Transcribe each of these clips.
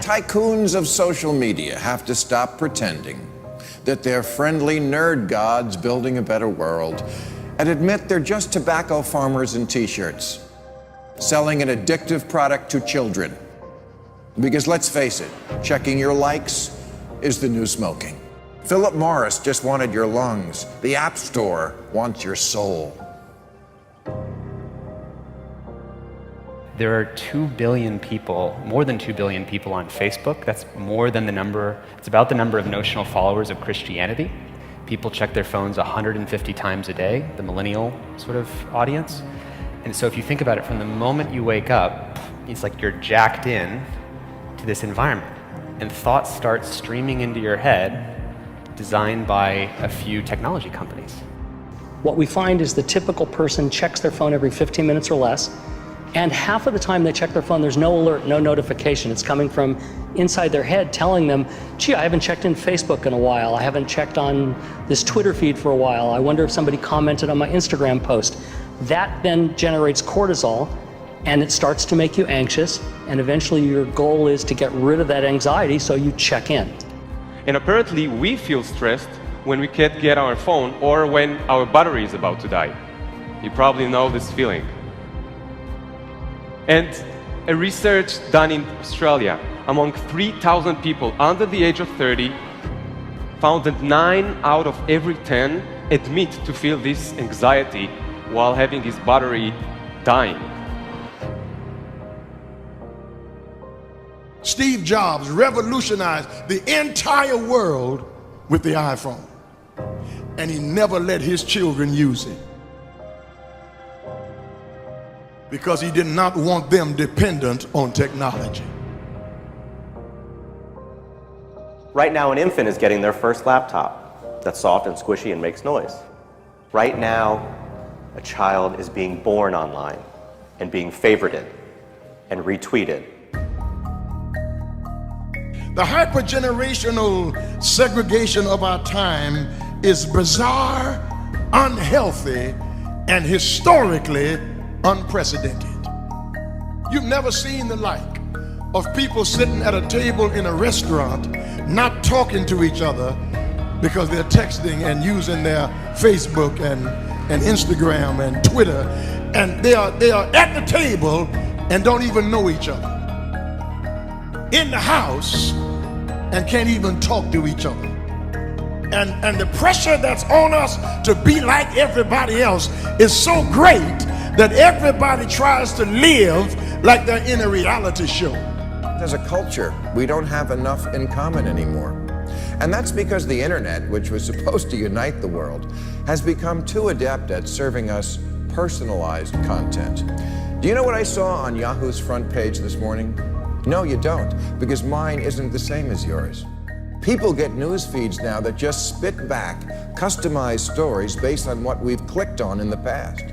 tycoons of social media have to stop pretending that they're friendly nerd gods building a better world and admit they're just tobacco farmers in t-shirts, selling an addictive product to children. Because let's face it, checking your likes is the new smoking. Philip Morris just wanted your lungs. The App Store wants your soul. There are 2 billion people, more than 2 billion people on Facebook. That's more than the number, it's about the number of notional followers of Christianity. People check their phones 150 times a day, the millennial sort of audience. And so if you think about it, from the moment you wake up, it's like you're jacked in to this environment. And thoughts start streaming into your head, designed by a few technology companies. What we find is the typical person checks their phone every 15 minutes or less, and half of the time they check their phone, there's no alert, no notification. It's coming from inside their head telling them, gee, I haven't checked in Facebook in a while. I haven't checked on this Twitter feed for a while. I wonder if somebody commented on my Instagram post. That then generates cortisol, and it starts to make you anxious, and eventually your goal is to get rid of that anxiety, so you check in. And apparently we feel stressed when we can't get our phone or when our battery is about to die. You probably know this feeling. And a research done in Australia among 3,000 people under the age of 30 found that 9 out of every 10 admit to feel this anxiety while having his battery dying. Steve Jobs revolutionized the entire world with the iPhone, and he never let his children use it because he did not want them dependent on technology. Right now, an infant is getting their first laptop that's soft and squishy and makes noise. Right now, a child is being born online and being favorited and retweeted. The hypergenerational segregation of our time is bizarre, unhealthy, and historically unprecedented. You've never seen the like of people sitting at a table in a restaurant not talking to each other because they're texting and using their Facebook and Instagram and Twitter, and they are at the table and don't even know each other. In the house and can't even talk to each other. And the pressure that's on us to be like everybody else is so great that everybody tries to live like they're in a reality show. As a culture, we don't have enough in common anymore. And that's because the internet, which was supposed to unite the world, has become too adept at serving us personalized content. Do you know what I saw on Yahoo's front page this morning? No, you don't, because mine isn't the same as yours. People get news feeds now that just spit back customized stories based on what we've clicked on in the past.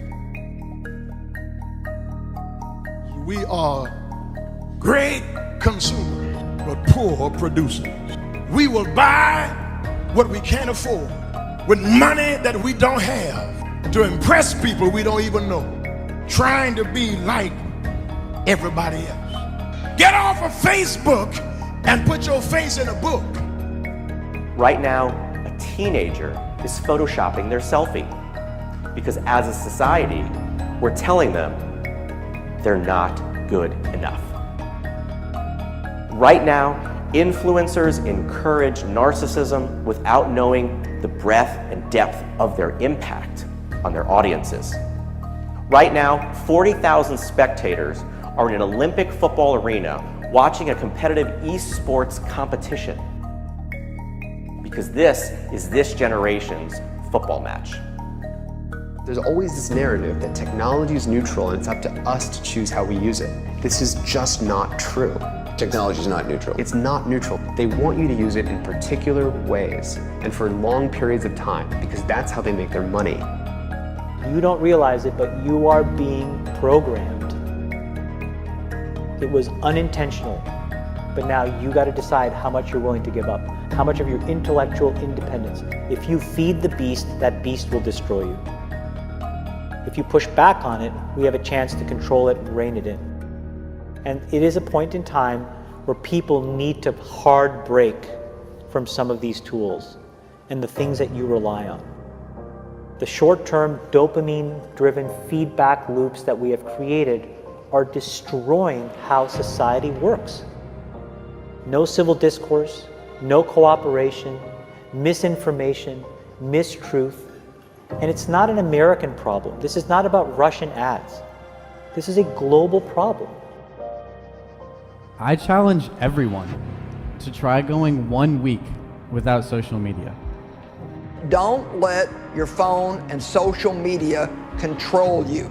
We are great consumers, but poor producers. We will buy what we can't afford with money that we don't have to impress people we don't even know, trying to be like everybody else. Get off of Facebook and put your face in a book. Right now, a teenager is photoshopping their selfie because as a society, we're telling them they're not good enough. Right now, influencers encourage narcissism without knowing the breadth and depth of their impact on their audiences. Right now, 40,000 spectators are in an Olympic football arena watching a competitive esports competition because this is this generation's football match. There's always this narrative that technology is neutral and it's up to us to choose how we use it. This is just not true. Technology is not neutral. It's not neutral. They want you to use it in particular ways and for long periods of time because that's how they make their money. You don't realize it, but you are being programmed. It was unintentional, but now you got to decide how much you're willing to give up, how much of your intellectual independence. If you feed the beast, that beast will destroy you. If you push back on it, we have a chance to control it and rein it in. And it is a point in time where people need to hard break from some of these tools and the things that you rely on. The short-term dopamine-driven feedback loops that we have created are destroying how society works. No civil discourse, no cooperation, misinformation, mistruth. And it's not an American problem. This is not about Russian ads. This is a global problem. I challenge everyone to try going 1 week without social media. Don't let your phone and social media control you.